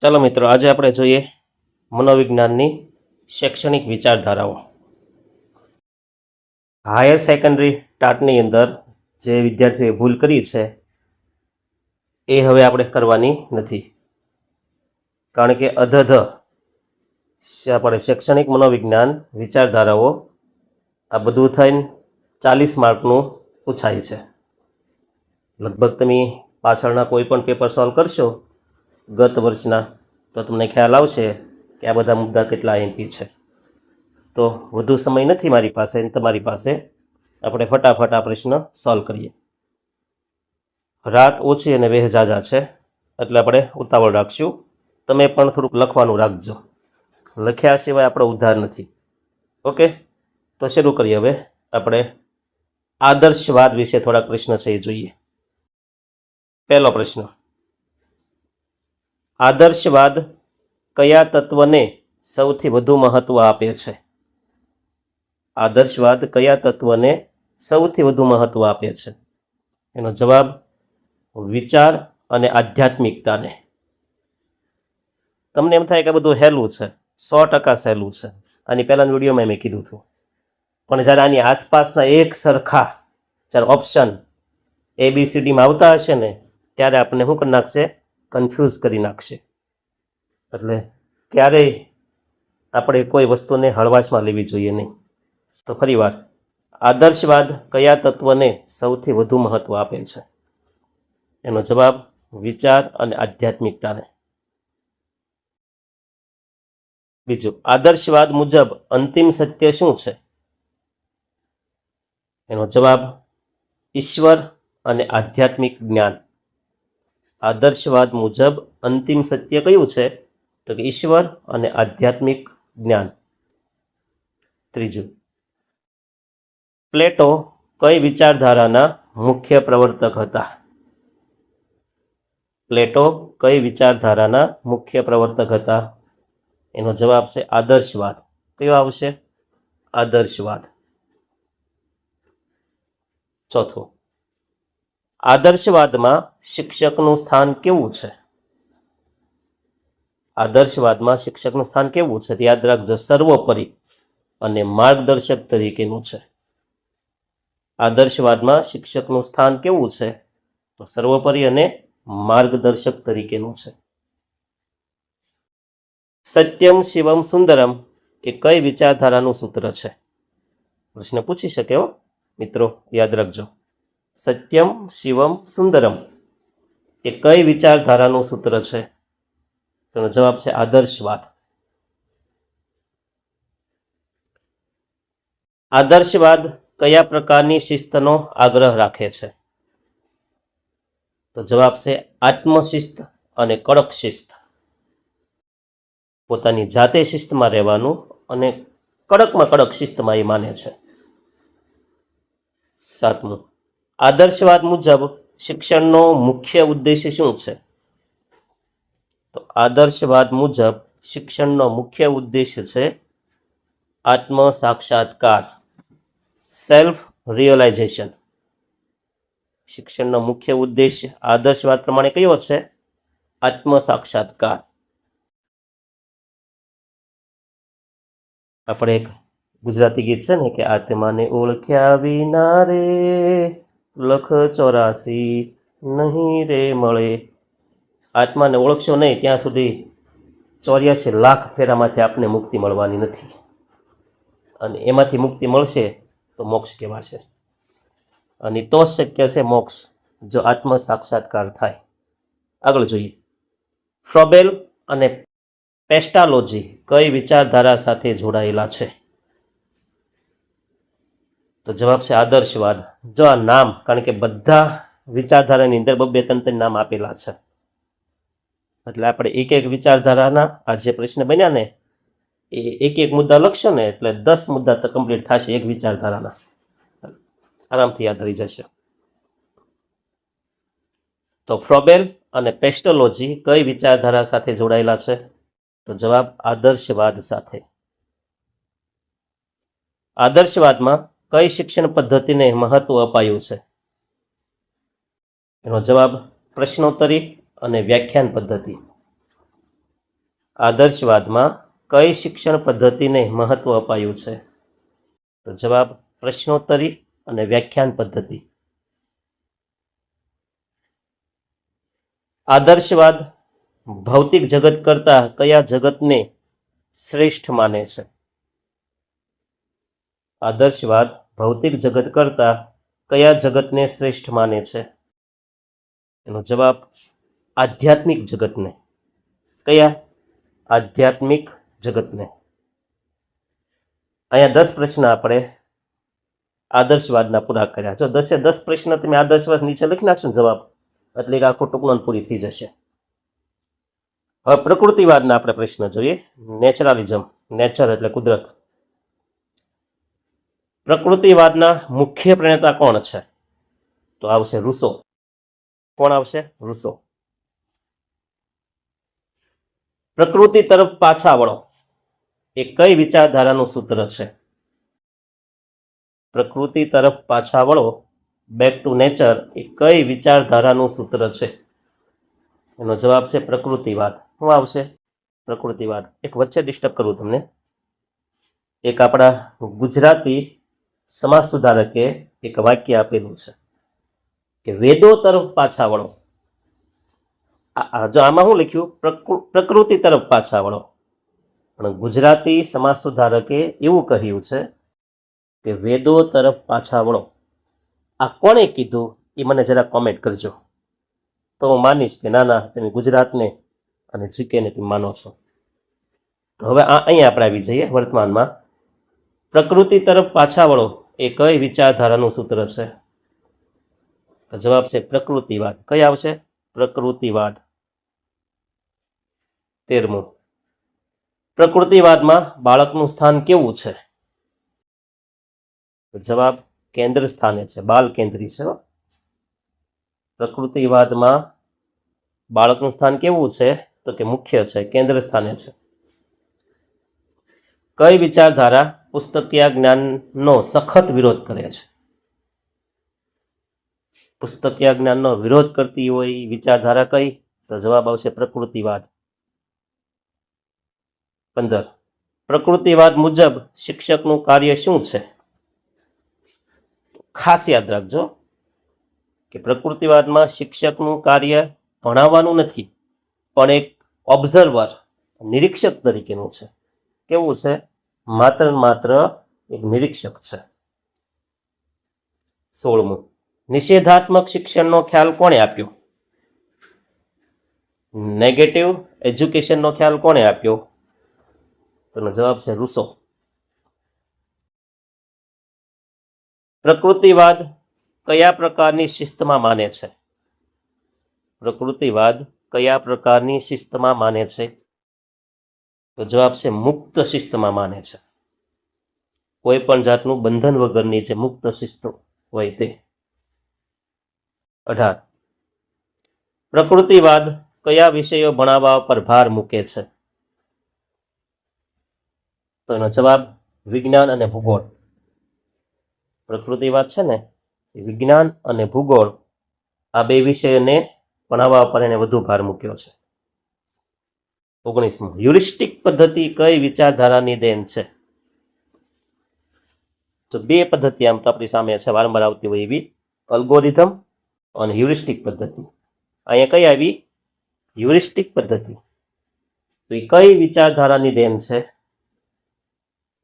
ચાલો મિત્રો, આજે આપણે જોઈએ મનોવિજ્ઞાનની શૈક્ષણિક વિચારધારાઓ. હાયર સેકન્ડરી ટાટની અંદર જે વિદ્યાર્થીઓએ ભૂલ કરી છે એ હવે આપણે કરવાની નથી, કારણ કે આપણે શૈક્ષણિક મનોવિજ્ઞાન વિચારધારાઓ આ બધું થઈને 40 માર્કનું પૂછાય છે. લગભગ તમે પાછળના કોઈ પણ પેપર સોલ્વ કરશો ગત વર્ષના તો તમને ખ્યાલ આવશે કે આ બધા મુદ્દા કેટલા એમપી છે. તો વધુ સમય નથી મારી પાસે અને તમારી પાસે, આપણે ફટાફટ આ પ્રશ્ન સોલ્વ કરીએ. રાત ઓછી અને વેહ ઝાઝા છે એટલે આપણે ઉતાવળ રાખશું. તમે પણ થોડુંક લખવાનું રાખજો, લખ્યા સિવાય આપણો ઉદ્ધાર નથી. ઓકે, તો શરૂ કરીએ. હવે આપણે આદર્શવાદ વિશે થોડાક પ્રશ્ન છે એ જોઈએ. પહેલો પ્રશ્ન, આદર્શવાદ કયા તત્વને સૌથી વધુ મહત્વ આપે છે? આદર્શવાદ કયા તત્વને સૌથી વધુ મહત્વ આપે છે? એનો જવાબ વિચાર અને આધ્યાત્મિકતાને. તમને એમ થાય કે બધું સહેલું છે, 100% સહેલું છે. આની પહેલાંના વિડીયોમાં મેં કીધું હતું, પણ જ્યારે આની આસપાસના એક સરખા જ્યારે ઓપ્શન ABCDમાં આવતા હશે ને ત્યારે આપણને શું કરી નાખશે? કન્ફ્યુઝ કરી નાખશે. એટલે ક્યારેય આપણે કોઈ વસ્તુને હળવાશમાં લેવી જોઈએ નહીં. તો ફરીવાર, આદર્શવાદ કયા તત્વને સૌથી વધુ મહત્વ આપે છે? એનો જવાબ વિચાર અને આધ્યાત્મિકતાને. બીજું, આદર્શવાદ મુજબ અંતિમ સત્ય શું છે? એનો જવાબ ઈશ્વર અને આધ્યાત્મિક જ્ઞાન. આદર્શવાદ મુજબ અંતિમ સત્ય કયું છે? તો કે ઈશ્વર અને આધ્યાત્મિક જ્ઞાન. ત્રીજું, પ્લેટો કઈ વિચારધારાના મુખ્ય પ્રવર્તક હતા? પ્લેટો કઈ વિચારધારાના મુખ્ય પ્રવર્તક હતા? એનો જવાબ છે આદર્શવાદ. કયો આવશે? આદર્શવાદ. ચોથું, આદર્શવાદમાં શિક્ષકનું સ્થાન કેવું છે? આદર્શવાદમાં શિક્ષકનું સ્થાન કેવું છે? યાદ રાખજો, સર્વોપરી અને માર્ગદર્શક તરીકેનું છે. આદર્શવાદમાં શિક્ષકનું સ્થાન કેવું છે? તો સર્વોપરી અને માર્ગદર્શક તરીકેનું છે. સત્યમ શિવમ સુંદરમ એ કઈ વિચારધારાનું સૂત્ર છે? પ્રશ્ન પૂછી શકે હો મિત્રો, યાદ રાખજો. સત્યમ શિવમ સુંદરમ એ કઈ વિચારધારાનું સૂત્ર છે? તેનો જવાબ છે આદર્શવાદ. આદર્શવાદ કયા પ્રકારની શિસ્તનો આગ્રહ રાખે છે? તો જવાબ છે આત્મશિસ્ત અને કડક શિસ્ત. પોતાની જાતે શિસ્તમાં રહેવાનું અને કડકમાં કડક શિસ્તમાં એ માને છે. સાતમું, આદર્શવાદ મુજબ શિક્ષણનો મુખ્ય ઉદ્દેશ્ય શું છે? તો આદર્શવાદ મુજબ શિક્ષણનો મુખ્ય ઉદ્દેશ્ય છે આત્મ સાક્ષાત્કાર, સેલ્ફ રિયલાઇઝેશન. શિક્ષણનો મુખ્ય ઉદ્દેશ્ય આદર્શવાદ પ્રમાણે કયો છે? આત્મ સાક્ષાત્કાર. આપણે એક ગુજરાતી ગીત છે ને કે આત્માને ઓળખ્યા વિના રે લખ 84 નહીં રે મળે. આત્માને ઓળખશો નહીં ત્યાં સુધી 84 લાખ ફેરામાંથી આપને મુક્તિ મળવાની નથી, અને એમાંથી મુક્તિ મળશે તો મોક્ષ કહેવાશે. અને તો જ શક્ય છે મોક્ષ, જો આત્મ સાક્ષાત્કાર થાય. આગળ જોઈએ, ફ્રોબેલ અને પેસ્ટાલોજી કઈ વિચારધારા સાથે જોડાયેલા છે? તો જવાબ છે આદર્શવાદ. જો આ નામ, કારણ કે બધા વિચારધારાની અંદર 2-3 નામ આપેલા છે, એટલે આપણે એક એક વિચારધારાના આ જે પ્રશ્ન બન્યા ને એ એક મુદ્દા લખશો ને એટલે 10 મુદ્દા તો કમ્પ્લીટ થશે એક વિચારધારાના, આરામથી યાદ રહી જશે. તો ફ્રોબેલ અને પેસ્ટોલોજી કઈ વિચારધારા સાથે જોડાયેલા છે? તો જવાબ આદર્શવાદ સાથે. આદર્શવાદમાં કઈ શિક્ષણ પદ્ધતિને મહત્વ અપાયું છે? એનો જવાબ પ્રશ્નોત્તરી અને વ્યાખ્યાન પદ્ધતિ. આદર્શવાદમાં કઈ શિક્ષણ પદ્ધતિને મહત્વ અપાયું છે? તો જવાબ પ્રશ્નોત્તરી અને વ્યાખ્યાન પદ્ધતિ. આદર્શવાદ ભૌતિક જગત કરતાં કયા જગતને શ્રેષ્ઠ માને છે? આદર્શવાદ ભૌતિક જગત કરતાં કયા જગતને શ્રેષ્ઠ માને છે? એનો જવાબ આધ્યાત્મિક જગતને. કયા? આધ્યાત્મિક જગતને. અહીંયા 10 પ્રશ્ન આપણે આદર્શવાદના પૂરા કર્યા. જો 10 પ્રશ્ન તમે આદર્શવાદ નીચે લખી નાખશો ને જવાબ, એટલે કે આખું ટૂંકનોંધ પૂરી થઈ જશે. હવે પ્રકૃતિવાદના આપણે પ્રશ્ન જોઈએ. નેચરલિઝમ, નેચર એટલે કુદરત. પ્રકૃતિવાદના મુખ્ય પ્રણેતા કોણ છે? તો આવશે રૂસો. કોણ આવશે? રૂસો. પ્રકૃતિ તરફ પાછા વળો એ કઈ વિચારધારાનું સૂત્ર છે? પ્રકૃતિ તરફ પાછા વળો, બેક ટુ નેચર, એ કઈ વિચારધારાનું સૂત્ર છે? એનો જવાબ છે પ્રકૃતિવાદ. શું આવશે? પ્રકૃતિવાદ. એક વચ્ચે ડિસ્ટર્બ કરું તમને. એક આપણા ગુજરાતી સમાજ સુધારકે એક વાક્ય આપેલું છે કે વેદો તરફ પાછા વળો. જો આમાં શું લખ્યું? પ્રકૃતિ તરફ પાછા વળો. પણ ગુજરાતી સમાજ સુધારકે એવું કહ્યું છે કે વેદો તરફ પાછા વળો. આ કોણે કીધું એ મને જરા કોમેન્ટ કરજો, તો હું માનીશ કે ના ના તમે ગુજરાતને અને જીકેને તમે માનો છો. તો હવે અહીંયા આપણે આવી જઈએ વર્તમાનમાં. પ્રકૃતિ તરફ પાછા વળો એ કઈ વિચારધારાનું સૂત્ર છે? તો જવાબ છે પ્રકૃતિવાદ. કઈ આવશે? પ્રકૃતિવાદ. 13મું. પ્રકૃતિવાદમાં બાળકનું સ્થાન કેવું છે? તો જવાબ કેન્દ્ર સ્થાને છે, બાલ કેન્દ્રી છે. પ્રકૃતિવાદમાં બાળકનું સ્થાન કેવું છે? તો કે મુખ્ય છે, કેન્દ્ર સ્થાને છે. કઈ વિચારધારા પુસ્તકીય જ્ઞાનનો સખત વિરોધ કરે છે? પુસ્તકીય જ્ઞાનનો વિરોધ કરતી હોય વિચારધારા કઈ? તો જવાબ આવશે પ્રકૃતિવાદ. 15. પ્રકૃતિવાદ મુજબ શિક્ષકનું કાર્ય શું છે? ખાસ યાદ રાખજો કે પ્રકૃતિવાદમાં શિક્ષકનું કાર્ય ભણાવવાનું નથી, પણ એક ઓબ્ઝર્વર, નિરીક્ષક તરીકેનું છે. કેવું છે? માત્ર માત્ર એક નિરીક્ષક છે. 16મું. નિષેધાત્મક શિક્ષણનો ખ્યાલ કોણે આપ્યો? નેગેટિવ એજ્યુકેશનનો ખ્યાલ કોણે આપ્યો? તો જવાબ છે રૂસો. પ્રકૃતિવાદ કયા પ્રકારની શિસ્તમાં માને છે? પ્રકૃતિવાદ કયા પ્રકારની શિસ્તમાં માને છે? તો જવાબ છે મુક્ત શિસ્તમાં માને છે. કોઈ પણ જાતનું બંધન વગરની જે મુક્ત શિસ્ત હોય તે. 18. પ્રકૃતિવાદ કયા વિષયો ભણાવવા પર ભાર મૂકે છે? તો એનો જવાબ વિજ્ઞાન અને ભૂગોળ. પ્રકૃતિવાદ છે ને એ વિજ્ઞાન અને ભૂગોળ આ બે વિષયોને ભણાવવા પર એને વધુ ભાર મૂક્યો છે. 19મું. હ્યુરિસ્ટિક પદ્ધતિ કઈ વિચારધારાની દેન છે? તો બે પદ્ધતિ આમ તો આપણી સામે છે, વારંવાર આવતી હોય એવી, અલ્ગોરિધમ અને હ્યુરિસ્ટિક પદ્ધતિ. અહીંયા કઈ આવી? હ્યુરિસ્ટિક પદ્ધતિ. તો એ કઈ વિચારધારાની દેન છે?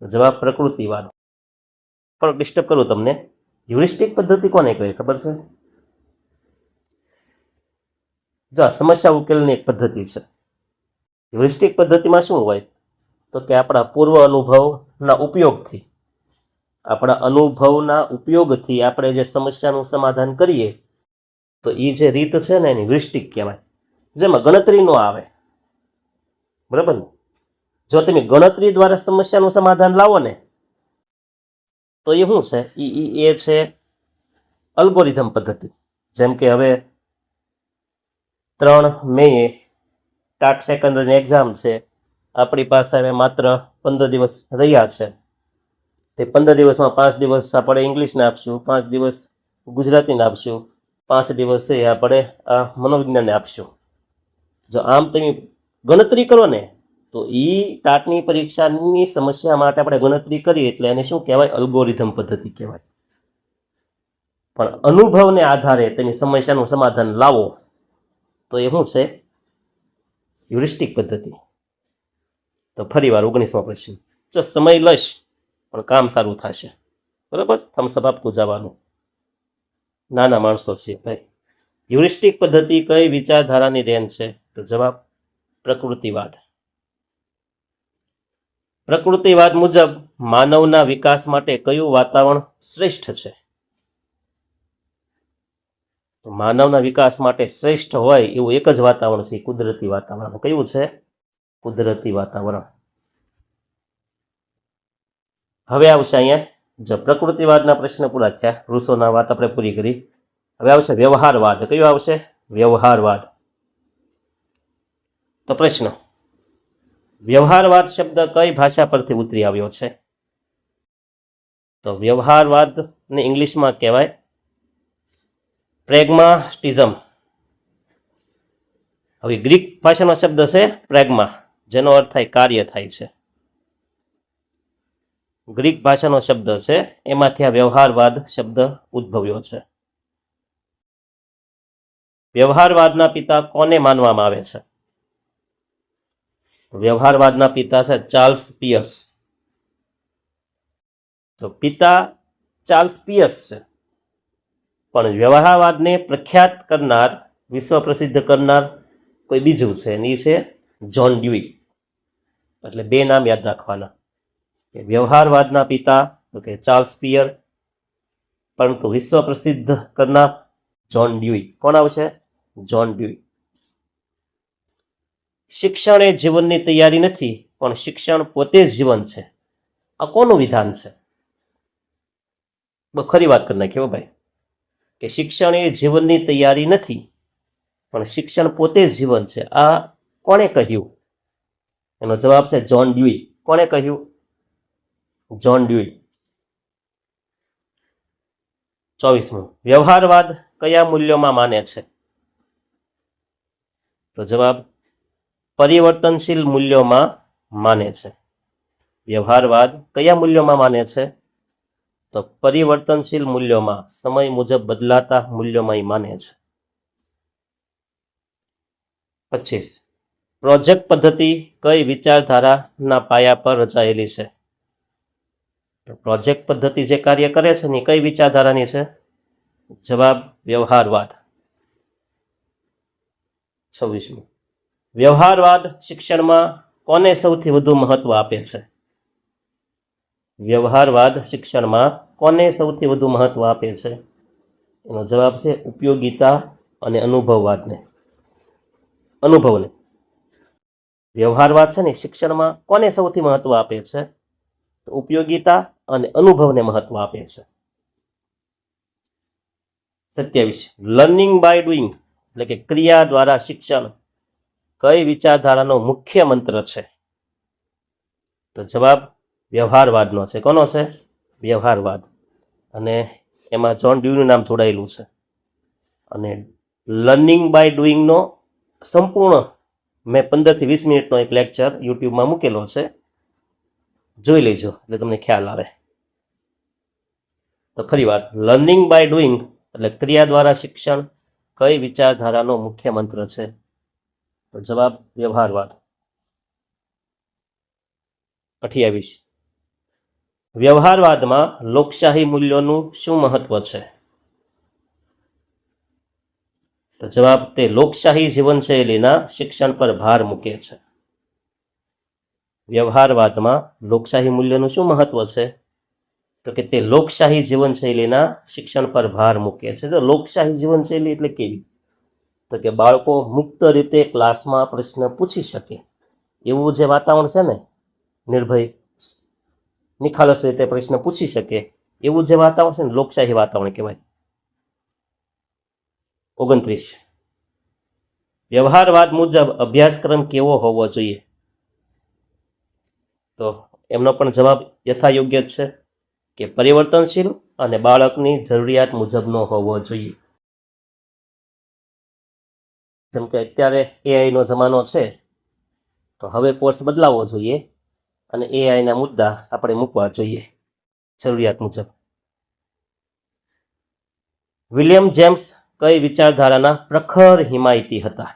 જવાબ પ્રકૃતિવાદ. પણ ડિસ્ટર્બ કરું તમને, હ્યુરિસ્ટિક પદ્ધતિ કોને કહેવાય ખબર છે? જો સમસ્યા ઉકેલની એક પદ્ધતિ છે. હ્યુરિસ્ટિક પદ્ધતિમાં શું હોય? તો કે આપણા પૂર્વ અનુભવના ઉપયોગથી આપણે જે સમસ્યાનું સમાધાન કરીએ તો એ જે રીત છે ને એની હ્યુરિસ્ટિક કહેવાય, જેમાં ગણતરી ન આવે. બરાબર ને? જો તમે ગણતરી દ્વારા સમસ્યાનું સમાધાન લાવો ને તો એ શું છે? એ છે અલ્ગોરિધમ પદ્ધતિ. જેમ કે હવે 3 મેએ ટાટ સેકન્ડરીની એક્ઝામ છે, આપણી પાસે હવે માત્ર 15 દિવસ રહ્યા છે. તે 15 દિવસમાં 5 દિવસ આપણે ઇંગ્લિશને આપશું, 5 દિવસ ગુજરાતીને આપશું, 5 દિવસ છે આપણે આ મનોવિજ્ઞાનને આપશું. જો આમ તમે ગણતરી કરો ને તો એ ટાટની પરીક્ષાની સમસ્યા માટે આપણે ગણતરી કરીએ એટલે એને શું કહેવાય? અલ્ગોરિધમ પદ્ધતિ કહેવાય. પણ અનુભવને આધારે તેની સમસ્યાનું સમાધાન લાવો તો એ શું છે? હ્યુરિસ્ટિક પદ્ધતિ. તો ફરીવાર 19મો પ્રશ્ન. જો સમય લઈશ પણ કામ સારું થશે, બરાબર? થમ્સઅપ આપતું જવાનું. નાના માણસો છે ભાઈ. હ્યુરિસ્ટિક પદ્ધતિ કઈ વિચારધારાની દેન છે? તો જવાબ પ્રકૃતિવાદ. પ્રકૃતિવાદ મુજબ માનવના વિકાસ માટે કયું વાતાવરણ શ્રેષ્ઠ છે? તો માનવના વિકાસ માટે શ્રેષ્ઠ હોય એવું એક જ વાતાવરણ છે, કુદરતી વાતાવરણ. કયું છે? કુદરતી વાતાવરણ. હવે આવશે અહીંયા, જો પ્રકૃતિવાદના પ્રશ્ન પૂરા થયા, રૂસોના વાત આપણે પૂરી કરી. હવે આવશે વ્યવહારવાદ. કયું આવશે? વ્યવહારવાદ. તો પ્રશ્ન, વ્યવહારવાદ શબ્દ કઈ ભાષા પરથી ઉતરી આવ્યો છે? તો વ્યવહારવાદને ઇંગ્લિશમાં કહેવાય પ્રેગ્માટિઝમ. હવે ગ્રીક ભાષાનો શબ્દ છે પ્રેગ્મા, જેનો અર્થ થાય કાર્ય થાય છે. ગ્રીક ભાષાનો શબ્દ છે, એમાંથી આ વ્યવહારવાદ શબ્દ ઉદ્ભવ્યો છે. વ્યવહારવાદના પિતા કોને માનવામાં આવે છે? વ્યવહારવાદના પિતા છે ચાર્લ્સ પિયર્સ. તો પિતા ચાર્લ્સ પિયર્સ છે, પણ વ્યવહારવાદને પ્રખ્યાત કરનાર, વિશ્વ પ્રસિદ્ધ કરનાર કોઈ બીજું છે, અને એ છે જ્હોન ડ્યુઈ. એટલે બે નામ યાદ રાખવાના, કે વ્યવહારવાદના પિતા તો કે ચાર્લ્સ પિયર, પરંતુ વિશ્વ પ્રસિદ્ધ કરનાર જ્હોન ડ્યુઈ. કોણ આવશે? જ્હોન ડ્યુઈ. શિક્ષણ એ જીવનની તૈયારી નથી, પણ શિક્ષણ પોતે જ જીવન છે. આ કોનું વિધાન છે? બહુ ખરી વાત કરી નાખી ભાઈ, કે શિક્ષણ એ જીવનની તૈયારી નથી, પણ શિક્ષણ પોતે જ જીવન છે. આ કોણે કહ્યું? એનો જવાબ છે જ્હોન ડ્યુઈ. કોણે કહ્યું? જ્હોન ડ્યુઈ. 24મું. વ્યવહારવાદ કયા મૂલ્યોમાં માને છે? તો જવાબ પરિવર્તનશીલ મૂલ્યોમાં માને છે. વ્યવહારવાદ કયા મૂલ્યોમાં માને છે? તો પરિવર્તનશીલ મૂલ્યોમાં, સમય મુજબ બદલાતા મૂલ્યોમાં એ માને છે. 25. પ્રોજેક્ટ પદ્ધતિ કઈ વિચારધારાના પાયા પર રચાયેલી છે? પ્રોજેક્ટ પદ્ધતિ જે કાર્ય કરે છે ને કઈ વિચારધારાની છે? જવાબ વ્યવહારવાદ. 26. વ્યવહારવાદ શિક્ષણમાં કોને સૌથી વધુ મહત્વ આપે છે? વ્યવહારવાદ શિક્ષણમાં કોને સૌથી વધુ મહત્વ આપે છે? એનો જવાબ છે ઉપયોગિતા અને અનુભવવાદને. અનુભવને. વ્યવહારવાદ છે ને શિક્ષણમાં કોને સૌથી મહત્વ આપે છે? તો ઉપયોગિતા અને અનુભવને મહત્વ આપે છે. 27. લર્નિંગ બાય ડુઈંગ એટલે કે ક્રિયા દ્વારા શિક્ષણ કઈ વિચારધારાનો મુખ્ય મંત્ર છે? તો જવાબ વ્યવહારવાદનો છે. કોનો છે? વ્યવહારવાદ. અને એમાં જ્હોન ડ્યુઈનું નામ જોડાયેલું છે. અને લર્નિંગ બાય ડુઈંગનો સંપૂર્ણ મેં 15 થી 20 મિનિટનો એક લેક્ચર યુટ્યુબમાં મૂકેલો છે, જોઈ લેજો એટલે તમને ખ્યાલ આવે. તો ફરી વાર, લર્નિંગ બાય ડુઈંગ એટલે ક્રિયા દ્વારા શિક્ષણ કઈ વિચારધારાનો મુખ્ય મંત્ર છે? તો જવાબ વ્યવહારવાદ. 28. વ્યવહારવાદમાં લોકશાહી મૂલ્યોનું શું મહત્વ છે? તો જવાબ તે લોકશાહી જીવનશૈલીના શિક્ષણ પર ભાર મૂકે છે. વ્યવહારવાદમાં લોકશાહી મૂલ્યોનું શું મહત્વ છે? તો કે તે લોકશાહી જીવનશૈલીના શિક્ષણ પર ભાર મૂકે છે. જો લોકશાહી જીવનશૈલી એટલે કેવી? તો કે બાળકો મુક્ત રીતે ક્લાસમાં પ્રશ્ન પૂછી શકે એવું જે વાતાવરણ છે ને, નિર્ભય નિખાલસ રીતે પ્રશ્ન પૂછી શકે એવું જે વાતાવરણ છે ને, લોકશાહી વાતાવરણ કહેવાય. 29. વ્યવહારવાદ મુજબ અભ્યાસક્રમ કેવો હોવો જોઈએ? તો એમનો પણ જવાબ યથાયોગ્ય જ છે, કે પરિવર્તનશીલ અને બાળકની જરૂરિયાત મુજબનો હોવો જોઈએ. જેમ કે અત્યારે એઆઈનો જમાનો છે, તો તો હવે કોર્સ બદલાવવો જોઈએ અને એઆઈના મુદ્દા આપણે મૂકવા જોઈએ જરૂરિયાત મુજબ. વિલિયમ જેમ્સ કઈ વિચારધારાના પ્રખર હિમાયતી હતા?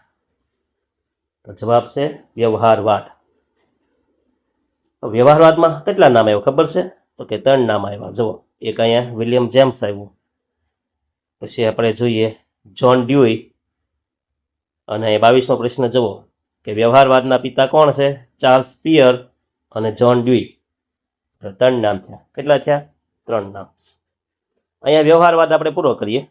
તો જવાબ છે વ્યવહારવાદ. વ્યવહારવાદમાં કેટલા નામ આવ્યા ખબર છે? તો કે 3 નામ આવ્યા. જુઓ, એક અહીંયા વિલિયમ જેમ્સ આવ્યું, પછી આપણે જોઈએ જ્હોન ડ્યુઈ, અને 22મો પ્રશ્ન જુઓ કે વ્યવહારવાદના પિતા કોણ છે? ચાર્લ્સ પિયર અને જ્હોન ડ્યુઈ. 3 નામ થયા. કેટલા થયા? 3 નામ. અહીંયા વ્યવહારવાદ આપણે પૂરો કરીએ.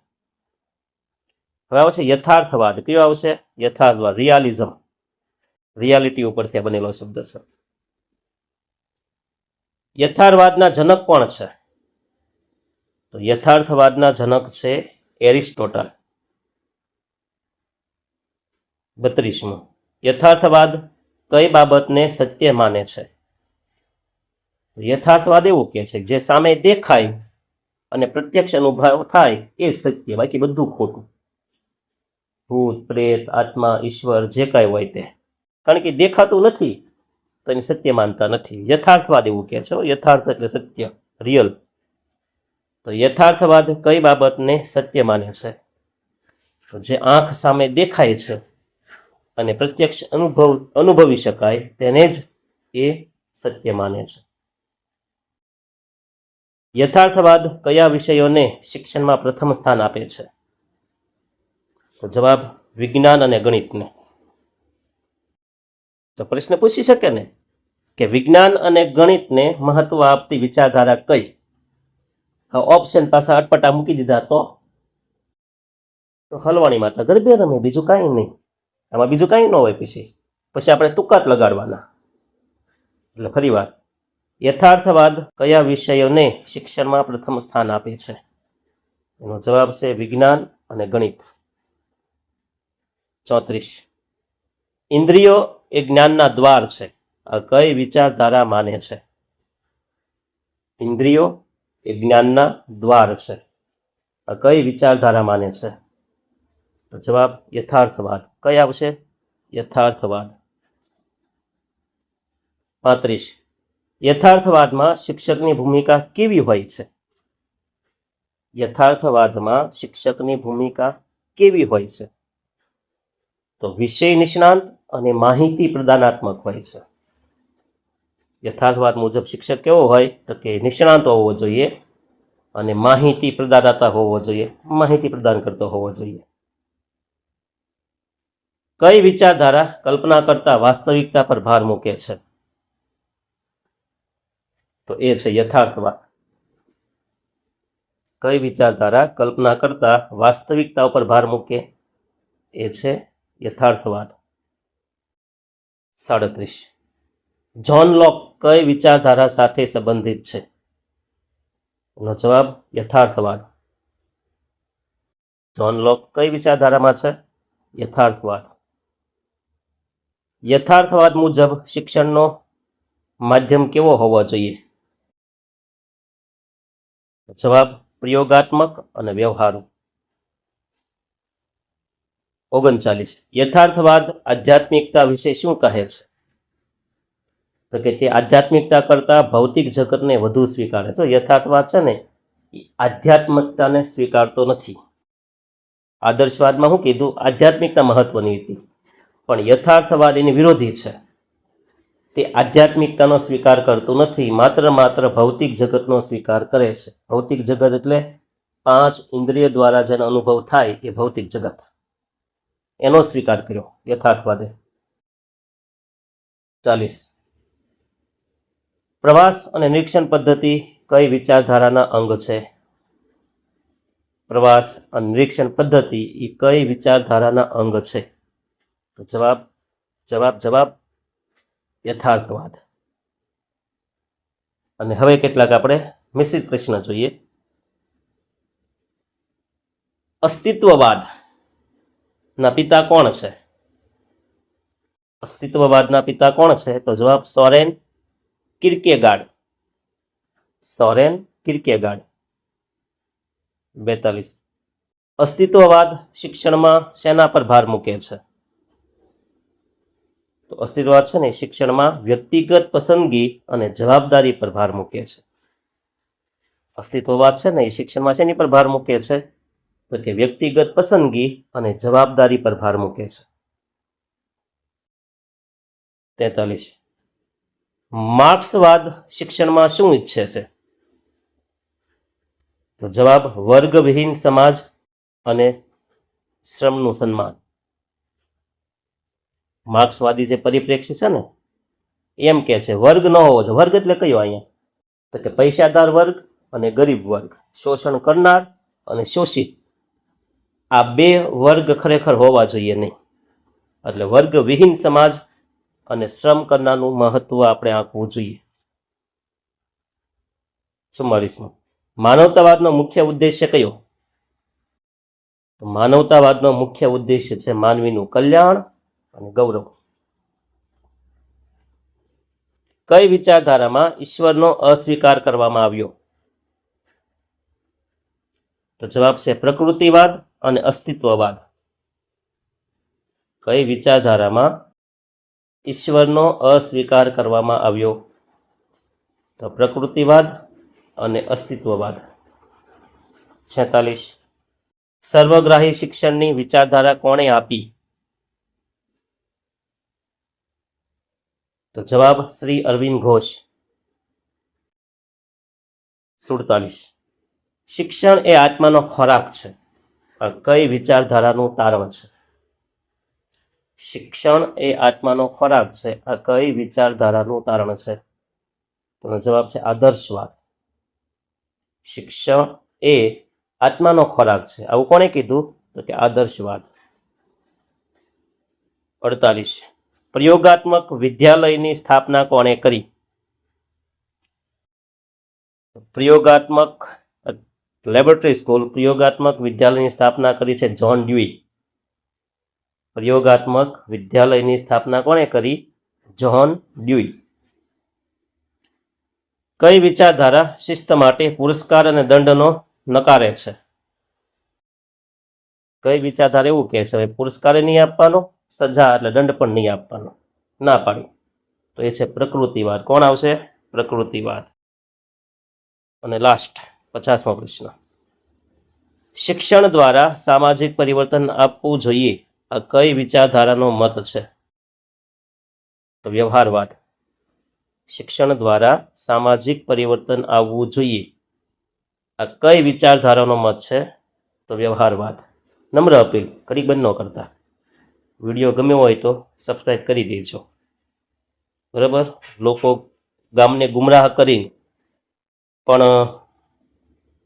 હવે આવશે યથાર્થવાદ. કયો આવશે? યથાર્થવાદ, રિયાલિઝમ. રિયાલિટી ઉપરથી બનેલો શબ્દ છે. યથાર્થવાદના જનક કોણ છે? તો યથાર્થવાદના જનક છે એરિસ્ટોટલ. 32મો, યથાર્થવાદ કઈ બાબતને સત્ય માને છે? યથાર્થવાદ એવું કહે છે જે સામે દેખાય અને પ્રત્યક્ષ અનુભવ થાય એ સત્ય, બાકી બધું ખોટું. ભૂત, પ્રેત, આત્મા, ઈશ્વર જે કાંઈ હોય તે, કારણ કે દેખાતું નથી તો એને સત્ય માનતા નથી. યથાર્થવાદ એવું કહે છે. યથાર્થ એટલે સત્ય, રિયલ. તો યથાર્થવાદ કઈ બાબતને સત્ય માને છે? તો જે આંખ સામે દેખાય છે અને પ્રત્યક્ષ અનુભવી શકાય તેને જ એ સત્ય માને છે. યથાર્થવાદ કયા વિષયોને શિક્ષણમાં પ્રથમ સ્થાન આપે છે? તો જવાબ વિજ્ઞાન અને ગણિતને. તો પ્રશ્ન પૂછી શકે ને કે વિજ્ઞાન અને ગણિતને મહત્વ આપતી વિચારધારા કઈ? ઓપ્શન પાછા અટપટા મૂકી દીધા તો હલવાણી માતા ગરબે રમે, બીજું કાંઈ નહીં. આમાં બીજું કાંઈ ન હોય. પછી આપણે તુક્કા જ લગાડવાના. એટલે ફરી વાર, યથાર્થવાદ કયા વિષયોને શિક્ષણમાં પ્રથમ સ્થાન આપે છે? એનો જવાબ છે વિજ્ઞાન અને ગણિત. 34, ઇન્દ્રિયો એ જ્ઞાનના દ્વાર છે. આ કઈ વિચારધારા માને છે? ઇન્દ્રિયો એ જ્ઞાનના દ્વાર છે. આ કઈ વિચારધારા માને છે? તો જવાબ યથાર્થવાદ. કઈ આવશે? યથાર્થવાદ. 35, યથાર્થવાદમાં શિક્ષકની ભૂમિકા કેવી હોય છે? યથાર્થવાદમાં શિક્ષકની ભૂમિકા કેવી હોય છે? તો વિષય નિષ્ણાંત અને માહિતી પ્રદાનાત્મક હોય છે. યથાર્થવાદ મુજબ શિક્ષક કેવો હોય? તો કે નિષ્ણાંત હોવો જોઈએ અને માહિતી પ્રદાતા હોવો જોઈએ, માહિતી પ્રદાન કરતો હોવો જોઈએ. કઈ વિચારધારા કલ્પના કરતા વાસ્તવિકતા પર ભાર મૂકે છે? તો એ છે યથાર્થવાદ. કઈ વિચારધારા કલ્પના કરતા વાસ્તવિકતા ઉપર ભાર મૂકે? એ છે યથાર્થવાદ. 37, જ્હોન લોક કઈ વિચારધારા સાથે સંબંધિત છે? એનો જવાબ યથાર્થવાદ. જ્હોન લોક કઈ વિચારધારામાં છે? યથાર્થવાદ. યથાર્થવાદ મુજબ શિક્ષણનો માધ્યમ કેવો હોવો જોઈએ? જવાબ પ્રયોગાત્મક અને વ્યવહારુ. 39, યથાર્થવાદ આધ્યાત્મિકતા વિશે શું કહે છે? તો કે તે આધ્યાત્મિકતા કરતા ભૌતિક જગતને વધુ સ્વીકારે છે. યથાર્થવાદ છે ને એ આધ્યાત્મિકતાને સ્વીકારતો નથી. આદર્શવાદમાં શું કીધું? આધ્યાત્મિકતા મહત્વની હતી, પણ યથાર્થવાદ એની વિરોધી છે. તે આધ્યાત્મિકતાનો સ્વીકાર કરતું નથી, માત્ર ભૌતિક જગતનો સ્વીકાર કરે છે. ભૌતિક જગત એટલે 5 ઇન્દ્રિય દ્વારા જેનો અનુભવ થાય એ ભૌતિક જગત, એનો સ્વીકાર કર્યો યથાર્થવાદે. 40, પ્રવાસ અને નિરીક્ષણ પદ્ધતિ કઈ વિચારધારાના અંગ છે? પ્રવાસ અને નિરીક્ષણ પદ્ધતિ એ કઈ વિચારધારાના અંગ છે? તો જવાબ યથાર્થવાદ. અને હવે કેટલાક આપણે મિશ્રિત પ્રશ્ન જોઈએ. અસ્તિત્વવાદના પિતા કોણ છે? અસ્તિત્વવાદના પિતા કોણ છે? તો જવાબ સોરેન કિર્કેગાર્ડ. સોરેન કિર્કેગાર્ડ. 42, અસ્તિત્વવાદ શિક્ષણમાં શેના પર ભાર મૂકે છે? તો તો અસ્તિત્વવાદ છે ને શિક્ષણમાં વ્યક્તિગત પસંદગી અને જવાબદારી પર ભાર મૂકે છે. અસ્તિત્વવાદ છે ને એ શિક્ષણમાં શેની પર ભાર મૂકે છે? તો કે વ્યક્તિગત પસંદગી અને જવાબદારી પર ભાર મૂકે છે. 43. માર્ક્સવાદ શિક્ષણમાં શું ઈચ્છે છે? તો જવાબ વર્ગવિહીન સમાજ અને શ્રમનું સન્માન. માર્ક્સવાદી જે પરિપ્રેક્ષ્ય છે ને એમ કે છે વર્ગ ન હોવો જોઈએ. વર્ગ એટલે કયો અહીંયા? તો કે પૈસાદાર વર્ગ અને ગરીબ વર્ગ, શોષણ કરનાર અને શોષિત, આ બે વર્ગ ખરેખર હોવા જોઈએ નહીં. એટલે વર્ગવિહીન સમાજ અને શ્રમ કરનારનું મહત્વ આપણે આંકવું જોઈએ. 44. માનવતાવાદનો મુખ્ય ઉદ્દેશ્ય કયો? તો માનવતાવાદનો મુખ્ય ઉદ્દેશ્ય છે માનવીનું કલ્યાણ અને ગૌરવ. કઈ વિચારધારામાં ઈશ્વરનો અસ્વીકાર કરવામાં આવ્યો? તો જવાબ છે પ્રકૃતિવાદ અને અસ્તિત્વવાદ. કઈ વિચારધારામાં ઈશ્વરનો અસ્વીકાર કરવામાં આવ્યો? તો પ્રકૃતિવાદ અને અસ્તિત્વવાદ. 46. સર્વગ્રાહી શિક્ષણની વિચારધારા કોણે આપી? તો જવાબ શ્રી અરવિંદ ઘોષ. 47. શિક્ષણ એ આત્માનો ખોરાક છે, આ કઈ વિચારધારાનું તારણ છે? શિક્ષણ એ આત્માનો ખોરાક છે, આ કઈ વિચારધારાનું તારણ છે? તો જવાબ છે આદર્શવાદ. શિક્ષણ એ આત્માનો ખોરાક છે, આવું કોણે કીધું? તો કે આદર્શવાદ. 48. પ્રયોગાત્મક વિદ્યાલયની સ્થાપના કોણે કરી? પ્રયોગાત્મક લેબોરેટરી સ્કૂલ, પ્રયોગાત્મક વિદ્યાલયની સ્થાપના કરી છે જ્હોન ડ્યુઈ. પ્રયોગાત્મક વિદ્યાલયની સ્થાપના કોણે કરી? જ્હોન ડ્યુઈ. કઈ વિચારધારા શિસ્ત માટે પુરસ્કાર અને દંડનો નકારે છે? કઈ વિચારધારા એવું કહે છે પુરસ્કાર નહીં આપવાનો, સજા એટલે દંડ પણ નહીં આપવાનો, ના પાડી? તો એ છે પ્રકૃતિવાદ. કોણ આવશે? પ્રકૃતિવાદ. અને લાસ્ટ 50મો પ્રશ્ન. શિક્ષણ દ્વારા સામાજિક પરિવર્તન આપવું જોઈએ, આ કઈ વિચારધારાનો મત છે? તો વ્યવહારવાદ. શિક્ષણ દ્વારા સામાજિક પરિવર્તન આવવું જોઈએ, આ કઈ વિચારધારાનો મત છે? તો વ્યવહારવાદ. નમ્ર અપીલ, કડી બંધ ન કરતા. વિડીયો ગમ્યો હોય તો સબસ્ક્રાઈબ કરી દેજો. બરાબર? લોકો ગામને ગુમરાહ કરીને પણ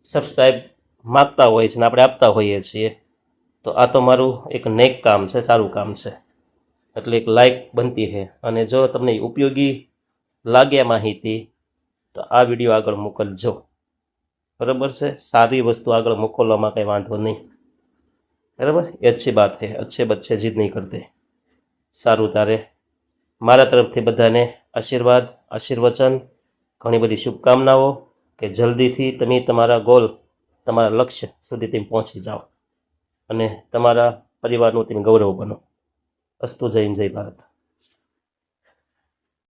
સબસ્ક્રાઈબ માગતા હોય છે ને આપણે આપતા હોઈએ છીએ, તો આ તો મારું એક નેક કામ છે, સારું કામ છે. એટલે એક લાઈક બનતી છે. અને જો તમને ઉપયોગી લાગે માહિતી તો આ વિડીયો આગળ મોકલજો. બરાબર છે? સારી વસ્તુ આગળ મોકલવામાં કંઈ વાંધો નહીં. બરાબર? એ અચ્છી બાત છે, અચ્છે બચ્ચે જીદ નહીં કરતે. સારું, તારે મારા તરફથી બધાને આશીર્વાદ, આશીર્વચન, ઘણી બધી શુભકામનાઓ કે જલ્દીથી તમે તમારા ગોલ, તમારા લક્ષ્ય સુધી તમે પહોંચી જાઓ અને તમારા પરિવારનું તમે ગૌરવ બનો. અસ્તુ. જય હિન્દ, જય ભારત.